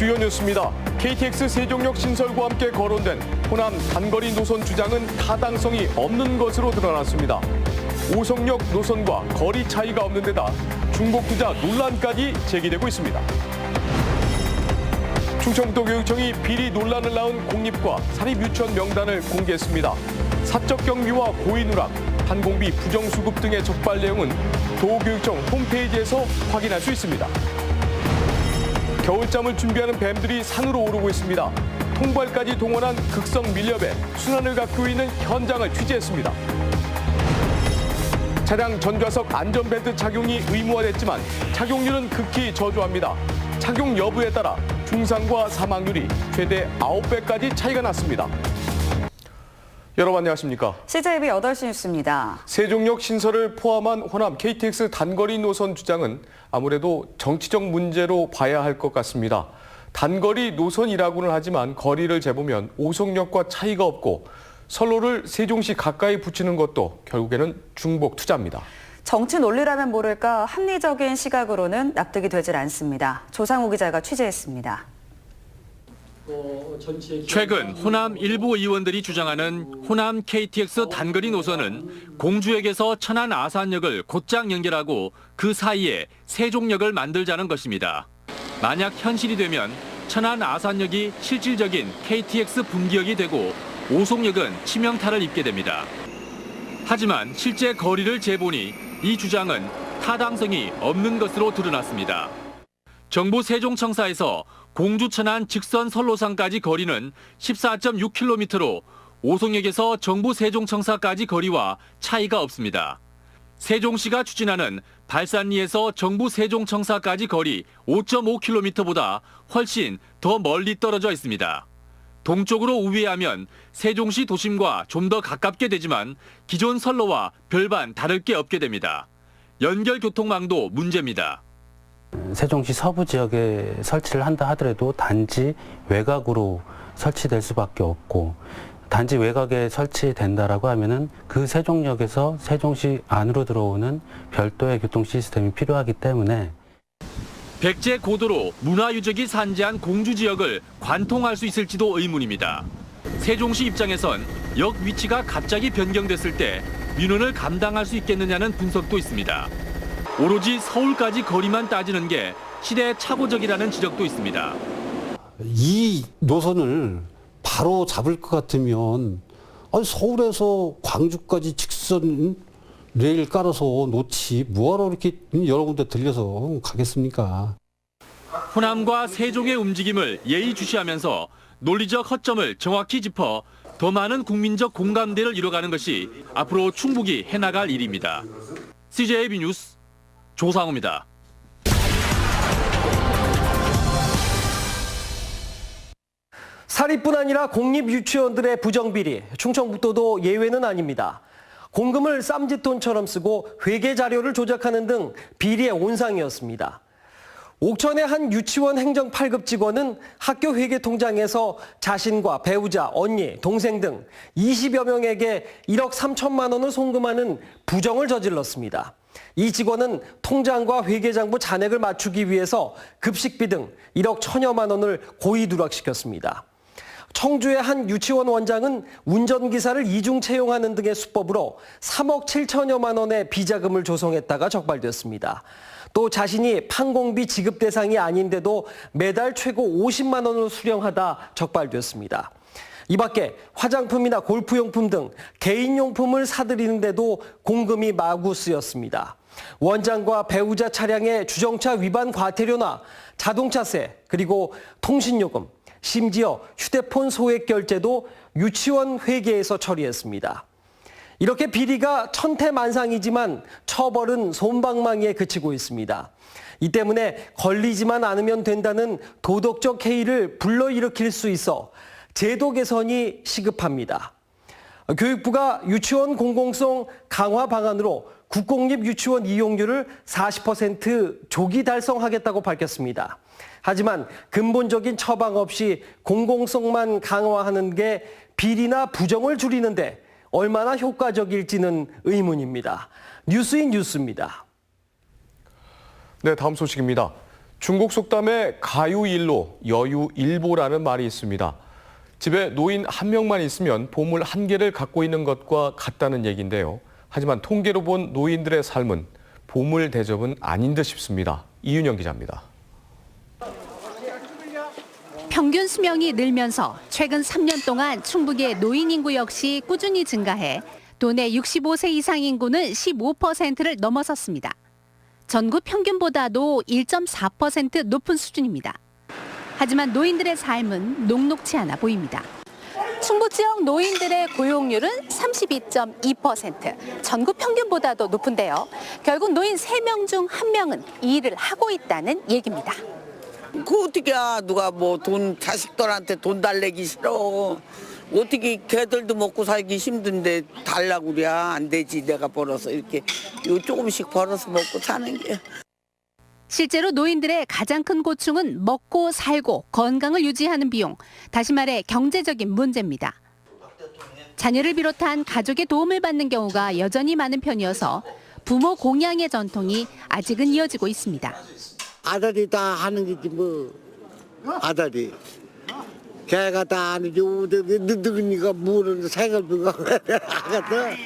주요 뉴스입니다. KTX 세종역 신설과 함께 거론된 호남 단거리 노선 주장은 타당성이 없는 것으로 드러났습니다. 오송역 노선과 거리 차이가 없는 데다 중복 투자 논란까지 제기되고 있습니다. 충청북도 교육청이 비리 논란을 낳은 공립과 사립유치원 명단을 공개했습니다. 사적 경비와 고의 누락, 판공비 부정수급 등의 적발 내용은 도교육청 홈페이지에서 확인할 수 있습니다. 겨울잠을 준비하는 뱀들이 산으로 오르고 있습니다. 통발까지 동원한 극성 밀렵에 순환을 갖고 있는 현장을 취재했습니다. 차량 전좌석 안전벨트 착용이 의무화됐지만 착용률은 극히 저조합니다. 착용 여부에 따라 중상과 사망률이 최대 9배까지 차이가 났습니다. 여러분 안녕하십니까? CJB 8시 뉴스입니다. 세종역 신설을 포함한 호남 KTX 단거리 노선 주장은 아무래도 정치적 문제로 봐야 할 것 같습니다. 단거리 노선이라고는 하지만 거리를 재보면 오송역과 차이가 없고 선로를 세종시 가까이 붙이는 것도 결국에는 중복 투자입니다. 정치 논리라면 모를까 합리적인 시각으로는 납득이 되질 않습니다. 조상우 기자가 취재했습니다. 최근 호남 일부 의원들이 주장하는 호남 KTX 단거리 노선은 공주역에서 천안 아산역을 곧장 연결하고 그 사이에 세종역을 만들자는 것입니다. 만약 현실이 되면 천안 아산역이 실질적인 KTX 분기역이 되고 오송역은 치명타를 입게 됩니다. 하지만 실제 거리를 재보니 이 주장은 타당성이 없는 것으로 드러났습니다. 정부 세종청사에서 공주 천안 직선 선로상까지 거리는 14.6km로 오송역에서 정부 세종청사까지 거리와 차이가 없습니다. 세종시가 추진하는 발산리에서 정부 세종청사까지 거리 5.5km보다 훨씬 더 멀리 떨어져 있습니다. 동쪽으로 우회하면 세종시 도심과 좀 더 가깝게 되지만 기존 선로와 별반 다를 게 없게 됩니다. 연결 교통망도 문제입니다. 세종시 서부 지역에 설치를 한다 하더라도 단지 외곽으로 설치될 수밖에 없고 단지 외곽에 설치된다라고 하면은 그 세종역에서 세종시 안으로 들어오는 별도의 교통 시스템이 필요하기 때문에 백제 고도로 문화유적이 산재한 공주 지역을 관통할 수 있을지도 의문입니다. 세종시 입장에선 역 위치가 갑자기 변경됐을 때 민원을 감당할 수 있겠느냐는 분석도 있습니다. 오로지 서울까지 거리만 따지는 게 시대착오적이라는 지적도 있습니다. 이 노선을 바로 잡을 것 같으면 서울에서 광주까지 직선 레일 깔아서 놓지 뭐하러 이렇게 여러 군데 들려서 가겠습니까? 호남과 세종의 움직임을 예의주시하면서 논리적 허점을 정확히 짚어 더 많은 국민적 공감대를 이뤄가는 것이 앞으로 충북이 해나갈 일입니다. CJB 뉴스 조상우입니다. 사립뿐 아니라 공립유치원들의 부정비리, 충청북도도 예외는 아닙니다. 공금을 쌈짓돈처럼 쓰고 회계 자료를 조작하는 등 비리의 온상이었습니다. 옥천의 한 유치원 행정 8급 직원은 학교 회계 통장에서 자신과 배우자, 언니, 동생 등 20여 명에게 1억 3천만 원을 송금하는 부정을 저질렀습니다. 이 직원은 통장과 회계장부 잔액을 맞추기 위해서 급식비 등 1억 1천여만 원을 고의 누락시켰습니다. 청주의 한 유치원 원장은 운전기사를 이중 채용하는 등의 수법으로 3억 7천여만 원의 비자금을 조성했다가 적발됐습니다. 또 자신이 판공비 지급 대상이 아닌데도 매달 최고 50만 원을 수령하다 적발됐습니다. 이 밖에 화장품이나 골프용품 등 개인용품을 사들이는데도 공금이 마구 쓰였습니다. 원장과 배우자 차량의 주정차 위반 과태료나 자동차세, 그리고 통신요금, 심지어 휴대폰 소액 결제도 유치원 회계에서 처리했습니다. 이렇게 비리가 천태만상이지만 처벌은 솜방망이에 그치고 있습니다. 이 때문에 걸리지만 않으면 된다는 도덕적 해이를 불러일으킬 수 있어 제도 개선이 시급합니다. 교육부가 유치원 공공성 강화 방안으로 국공립 유치원 이용률을 40% 조기 달성하겠다고 밝혔습니다. 하지만 근본적인 처방 없이 공공성만 강화하는 게 비리나 부정을 줄이는데 얼마나 효과적일지는 의문입니다. 뉴스인 뉴스입니다. 네, 다음 소식입니다. 중국 속담에 가유일로 여유일보라는 말이 있습니다. 집에 노인 한 명만 있으면 보물 한 개를 갖고 있는 것과 같다는 얘기인데요. 하지만 통계로 본 노인들의 삶은 보물 대접은 아닌 듯 싶습니다. 이윤영 기자입니다. 평균 수명이 늘면서 최근 3년 동안 충북의 노인 인구 역시 꾸준히 증가해 도내 65세 이상 인구는 15%를 넘어섰습니다. 전국 평균보다도 1.4% 높은 수준입니다. 하지만 노인들의 삶은 녹록치 않아 보입니다. 충북 지역 노인들의 고용률은 32.2%, 전국 평균보다도 높은데요. 결국 노인 3명 중 1명은 이 일을 하고 있다는 얘기입니다. 그 어떻게 누가 뭐 돈 자식들한테 돈 달래기 싫어. 어떻게 걔들도 먹고 살기 힘든데 달라고 그래. 안 되지. 내가 벌어서 이렇게 요 조금씩 벌어서 먹고 사는 게. 실제로 노인들의 가장 큰 고충은 먹고 살고 건강을 유지하는 비용, 다시 말해 경제적인 문제입니다. 자녀를 비롯한 가족의 도움을 받는 경우가 여전히 많은 편이어서 부모 공양의 전통이 아직은 이어지고 있습니다. 아들이 다 하는 거지 뭐. 아들이 걔가 다 하는 게 누구니까 모르는 생활비가 하거든.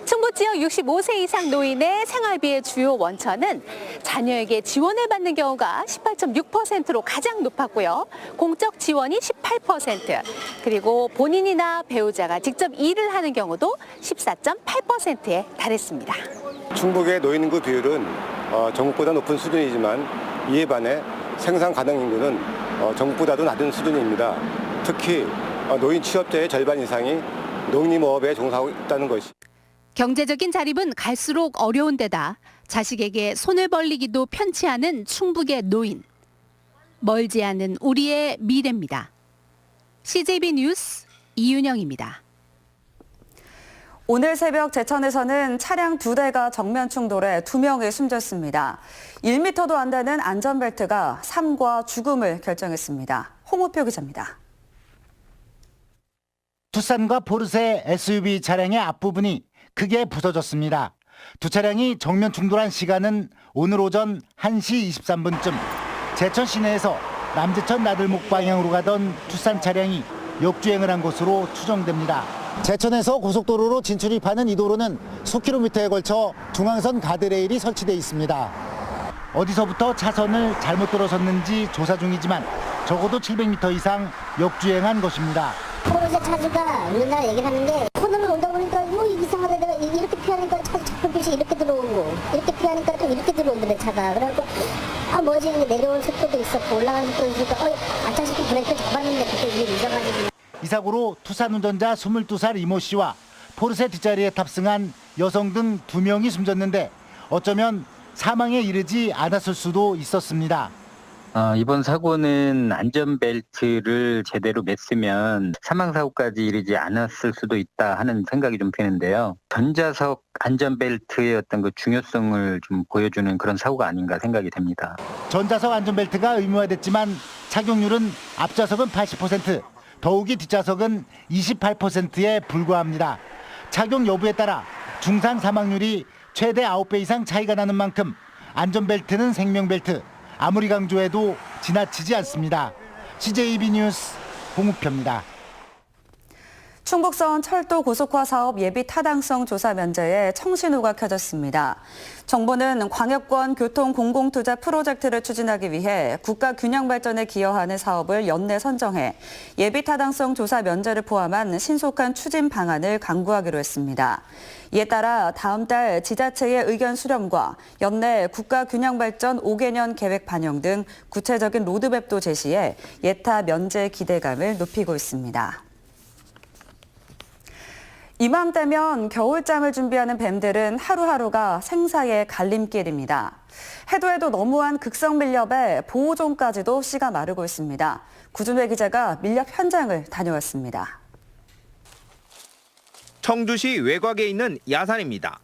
충북 지역 65세 이상 노인의 생활비의 주요 원천은 자녀에게 지원을 받는 경우가 18.6%로 가장 높았고요. 공적 지원이 18%, 그리고 본인이나 배우자가 직접 일을 하는 경우도 14.8%에 달했습니다. 충북의 노인 인구 비율은 전국보다 높은 수준이지만 이에 반해 생산 가능 인구는 전국보다도 낮은 수준입니다. 특히 노인 취업자의 절반 이상이 농림어업에 종사하고 있다는 것이. 경제적인 자립은 갈수록 어려운 데다 자식에게 손을 벌리기도 편치 않은 충북의 노인. 멀지 않은 우리의 미래입니다. CJB 뉴스 이윤영입니다. 오늘 새벽 제천에서는 차량 2대가 정면 충돌해 2명이 숨졌습니다. 1m도 안 되는 안전벨트가 삶과 죽음을 결정했습니다. 홍우표 기자입니다. 투싼과 포르쉐 SUV 차량의 앞부분이 크게 부서졌습니다. 두 차량이 정면 충돌한 시간은 오늘 오전 1시 23분쯤 제천 시내에서 남제천 나들목 방향으로 가던 투싼 차량이 역주행을 한 것으로 추정됩니다. 제천에서 고속도로로 진출입하는 이 도로는 수킬로미터에 걸쳐 중앙선 가드레일이 설치돼 있습니다. 어디서부터 차선을 잘못 들어섰는지 조사 중이지만 적어도 700m 이상 역주행한 것입니다. 포르쉐 차주가 맨날 얘기를 하는데 코너를 오다 보니까 뭐 이상하다, 내가 이렇게 피하니까 차빛이 이렇게 들어오고 이렇게 피하니까 또 이렇게 들어오는데 차가. 그래갖고 뭐지, 내려올 속도도 있었고 올라가는 속도도 있으니까 아차식구 브레이크를 잡았는데 그때 이게 이상하지. 이 사고로 투싼 운전자 22살 이모 씨와 포르쉐 뒷자리에 탑승한 여성 등 2명이 숨졌는데 어쩌면 사망에 이르지 않았을 수도 있었습니다. 이번 사고는 안전벨트를 제대로 맸으면 사망사고까지 이르지 않았을 수도 있다 하는 생각이 좀 드는데요. 전자석 안전벨트의 어떤 그 중요성을 좀 보여주는 그런 사고가 아닌가 생각이 됩니다. 전자석 안전벨트가 의무화됐지만 착용률은 앞좌석은 80%, 더욱이 뒷좌석은 28%에 불과합니다. 착용 여부에 따라 중상 사망률이 최대 9배 이상 차이가 나는 만큼 안전벨트는 생명벨트, 아무리 강조해도 지나치지 않습니다. CJB 뉴스 홍우표입니다. 충북선 철도 고속화 사업 예비 타당성 조사 면제에 청신호가 켜졌습니다. 정부는 광역권 교통 공공투자 프로젝트를 추진하기 위해 국가 균형 발전에 기여하는 사업을 연내 선정해 예비 타당성 조사 면제를 포함한 신속한 추진 방안을 강구하기로 했습니다. 이에 따라 다음 달 지자체의 의견 수렴과 연내 국가 균형 발전 5개년 계획 반영 등 구체적인 로드맵도 제시해 예타 면제 기대감을 높이고 있습니다. 이맘때면 겨울잠을 준비하는 뱀들은 하루하루가 생사의 갈림길입니다. 해도 너무한 극성 밀렵에 보호종까지도 씨가 마르고 있습니다. 구준회 기자가 밀렵 현장을 다녀왔습니다. 청주시 외곽에 있는 야산입니다.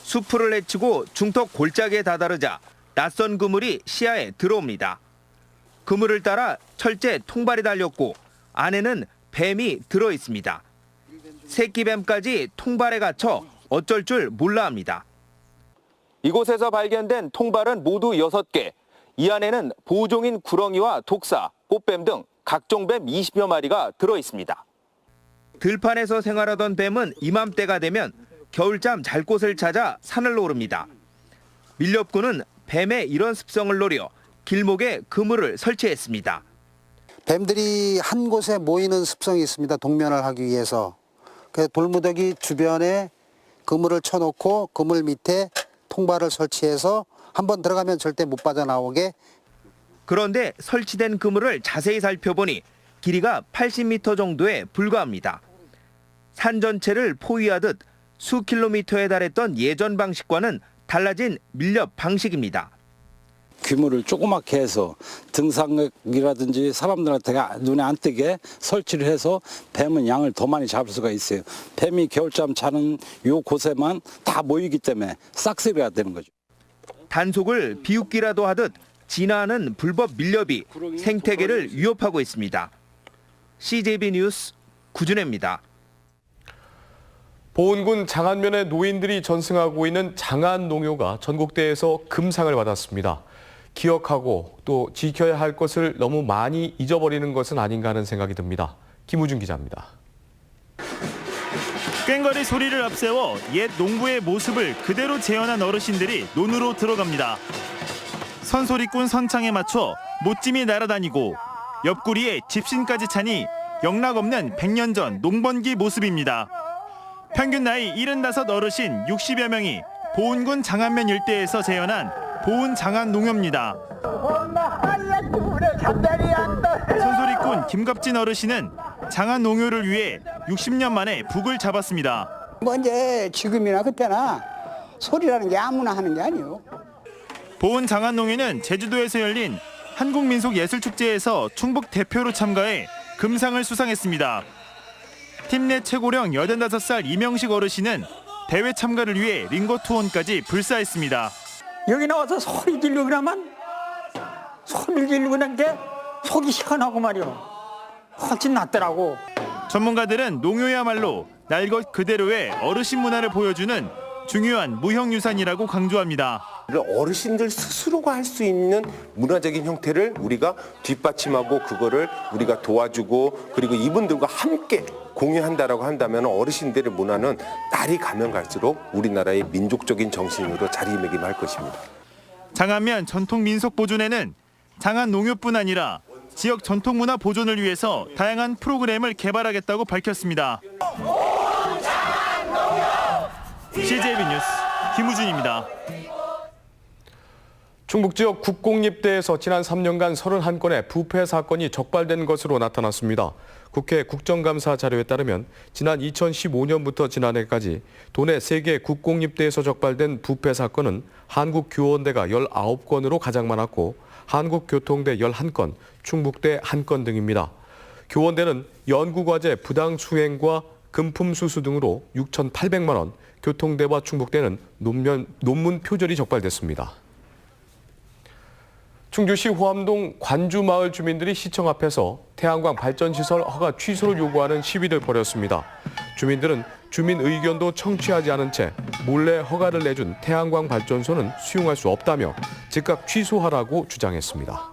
수풀을 헤치고 중턱 골짜기에 다다르자 낯선 그물이 시야에 들어옵니다. 그물을 따라 철제 통발이 달렸고 안에는 뱀이 들어 있습니다. 새끼뱀까지 통발에 갇혀 어쩔 줄 몰라 합니다. 이곳에서 발견된 통발은 모두 6개. 이 안에는 보종인 구렁이와 독사, 꽃뱀 등 각종 뱀 20여 마리가 들어 있습니다. 들판에서 생활하던 뱀은 이맘때가 되면 겨울잠 잘 곳을 찾아 산을 오릅니다. 밀렵꾼은 뱀의 이런 습성을 노려 길목에 그물을 설치했습니다. 뱀들이 한 곳에 모이는 습성이 있습니다. 동면을 하기 위해서. 그래서 돌무더기 주변에 그물을 쳐놓고 그물 밑에 통발을 설치해서 한번 들어가면 절대 못 빠져나오게. 그런데 설치된 그물을 자세히 살펴보니 길이가 80m 정도에 불과합니다. 산 전체를 포위하듯 수 킬로미터에 달했던 예전 방식과는 달라진 밀렵 방식입니다. 규모를 조그맣게 해서 등산객이라든지 사람들한테 눈에 안 띄게 설치를 해서 뱀은 양을 더 많이 잡을 수가 있어요. 뱀이 겨울잠 자는 요 곳에만 다 모이기 때문에 싹쓸이가 되는 거죠. 단속을 비웃기라도 하듯 진화하는 불법 밀렵이 생태계를 위협하고 있습니다. CJB 뉴스 구준혜입니다. 보은군 장안면의 노인들이 전승하고 있는 장안농요가 전국대회에서 금상을 받았습니다. 기억하고 또 지켜야 할 것을 너무 많이 잊어버리는 것은 아닌가 하는 생각이 듭니다. 김우준 기자입니다. 꽹과리 소리를 앞세워 옛 농부의 모습을 그대로 재현한 어르신들이 논으로 들어갑니다. 선소리꾼 선창에 맞춰 못짐이 날아다니고 옆구리에 집신까지 차니 영락없는 100년 전 농번기 모습입니다. 평균 나이 75 어르신 60여 명이 보은군 장안면 일대에서 재현한 보은 장안 농요입니다. 선소리꾼 김갑진 어르신은 장안 농요를 위해 60년 만에 북을 잡았습니다. 먼저 지금이나 그때나 소리라는 게 아무나 하는 게 아니에요. 보은 장안 농요는 제주도에서 열린 한국민속예술축제에서 충북 대표로 참가해 금상을 수상했습니다. 팀 내 최고령 85살 이명식 어르신은 대회 참가를 위해 링거 투혼까지 불사했습니다. 여기 나와서 소리 지르고 나면 소리 지르고 난 게 속이 시원하고 말이요. 훨씬 낫더라고. 전문가들은 농요야말로 날 것 그대로의 어르신 문화를 보여주는 중요한 무형유산이라고 강조합니다. 어르신들 스스로가 할 수 있는 문화적인 형태를 우리가 뒷받침하고 그거를 우리가 도와주고 그리고 이분들과 함께 공유한다라고 한다면 어르신들의 문화는 날이 가면 갈수록 우리나라의 민족적인 정신으로 자리매김할 것입니다. 장안면 전통 민속 보존에는 장안 농요뿐 아니라 지역 전통 문화 보존을 위해서 다양한 프로그램을 개발하겠다고 밝혔습니다. CJB 뉴스 김우준입니다. 충북 지역 국공립대에서 지난 3년간 31건의 부패 사건이 적발된 것으로 나타났습니다. 국회 국정감사 자료에 따르면 지난 2015년부터 지난해까지 도내 3개 국공립대에서 적발된 부패 사건은 한국교원대가 19건으로 가장 많았고 한국교통대 11건, 충북대 1건 등입니다. 교원대는 연구과제 부당 수행과 금품 수수 등으로 6,800만 원, 교통대와 충북대는 논문 표절이 적발됐습니다. 충주시 호암동 관주마을 주민들이 시청 앞에서 태양광 발전시설 허가 취소를 요구하는 시위를 벌였습니다. 주민들은 주민 의견도 청취하지 않은 채 몰래 허가를 내준 태양광 발전소는 수용할 수 없다며 즉각 취소하라고 주장했습니다.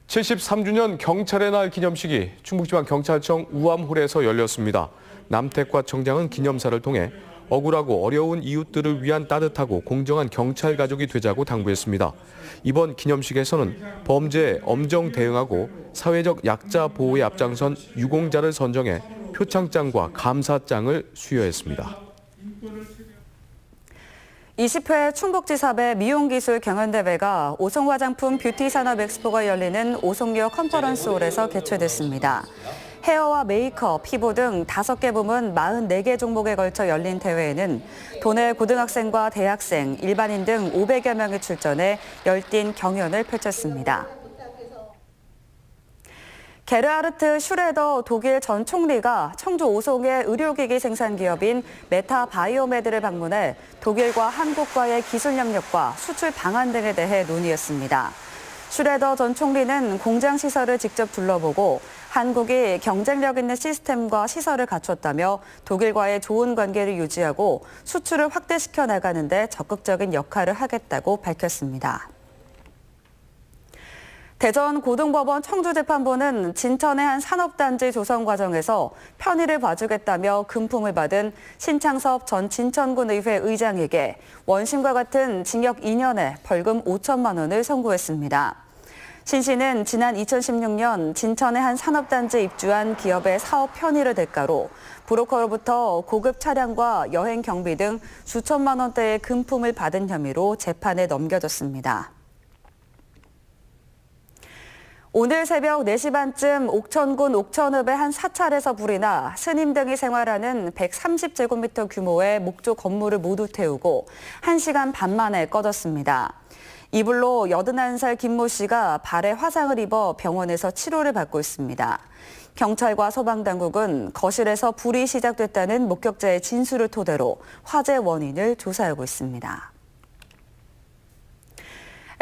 73주년 경찰의 날 기념식이 충북지방경찰청 우암홀에서 열렸습니다. 남택과 청장은 기념사를 통해 억울하고 어려운 이웃들을 위한 따뜻하고 공정한 경찰 가족이 되자고 당부했습니다. 이번 기념식에서는 범죄에 엄정 대응하고 사회적 약자 보호에 앞장선 유공자를 선정해 표창장과 감사장을 수여했습니다. 20회 충북지사배 미용기술 경연대회가 오송화장품 뷰티산업 엑스포가 열리는 오송역 컨퍼런스홀에서 개최됐습니다. 헤어와 메이크업, 피부 등 5개 부문 44개 종목에 걸쳐 열린 대회에는 도내 고등학생과 대학생, 일반인 등 500여 명이 출전해 열띤 경연을 펼쳤습니다. 게르하르트 슈레더 독일 전 총리가 청주 오송의 의료기기 생산 기업인 메타바이오메드를 방문해 독일과 한국과의 기술 협력과 수출 방안 등에 대해 논의했습니다. 슈레더 전 총리는 공장 시설을 직접 둘러보고 한국이 경쟁력 있는 시스템과 시설을 갖췄다며 독일과의 좋은 관계를 유지하고 수출을 확대시켜 나가는 데 적극적인 역할을 하겠다고 밝혔습니다. 대전고등법원 청주재판부는 진천의 한 산업단지 조성 과정에서 편의를 봐주겠다며 금품을 받은 신창섭 전 진천군의회 의장에게 원심과 같은 징역 2년에 벌금 5천만 원을 선고했습니다. 신 씨는 지난 2016년 진천의 한 산업단지에 입주한 기업의 사업 편의를 대가로 브로커로부터 고급 차량과 여행 경비 등 수천만 원대의 금품을 받은 혐의로 재판에 넘겨졌습니다. 오늘 새벽 4시 반쯤 옥천군 옥천읍의 한 사찰에서 불이 나 스님 등이 생활하는 130제곱미터 규모의 목조 건물을 모두 태우고 1시간 반 만에 꺼졌습니다. 이 불로 81살 김모 씨가 발에 화상을 입어 병원에서 치료를 받고 있습니다. 경찰과 소방당국은 거실에서 불이 시작됐다는 목격자의 진술을 토대로 화재 원인을 조사하고 있습니다.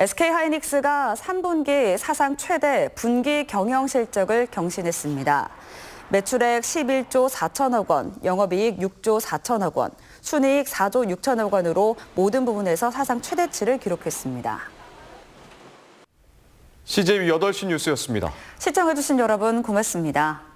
SK하이닉스가 3분기 사상 최대 분기 경영 실적을 경신했습니다. 매출액 11조 4천억 원, 영업이익 6조 4천억 원, 순이익 4조 6천억 원으로 모든 부분에서 사상 최대치를 기록했습니다. CJ 8시 뉴스였습니다. 시청해주신 여러분 고맙습니다.